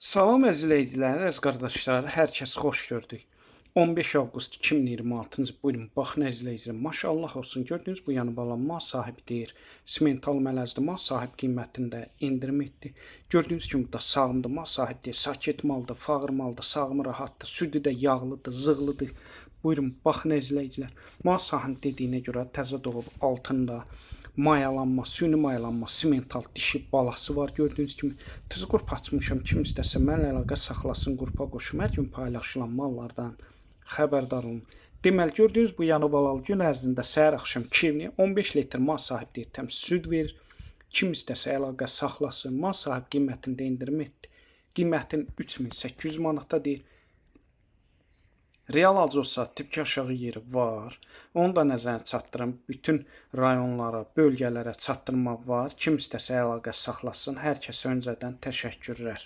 Salam əzizləyicilər, əziz qardaşlar, hər kəs xoş gördük. 15 avqust 2026-cı buyurun, baxın əzizləyicilər, maşallah olsun, gördüyünüz bu yanıbalanma sahibi deyir, simental mələzdir, mal sahib qiymətində endirim etdi. Gördüyünüz kimi da sağımdır, mal sahib deyir, sakit maldır, fağır maldır, sağımı rahatdır, südü də yağlıdır, zığlıdır. Buyurun, baxın əzizləyicilər, mal sahib dediyinə görə təzə doğub altında mayalanma, süni mayalanma, simental dişi balası var. Gördüyünüz kimi tuz qrup açmışam. Kim istəsə mənlə əlaqə saxlasın, qrupa qoşum. Hər gün paylaşılan mallardan xəbərdar olun. Deməli, gördüyünüz bu yanı balalı gün ərzində səhər axşam 15 litr mal sahib deyir, təmiz süd verir. Kim istəsə əlaqə saxlasın. Mal sahib qiymətində endirim etdi. Qiymətin 3800 manata deyir. Real alıcı olsa tipki aşağı yeri var. Onu da nəzərə çatdırın. Bütün rayonlara, bölgələrə çatdırmaq var. Kim istəsə əlaqə saxlasın. Hər kəsə öncədən təşəkkürlər.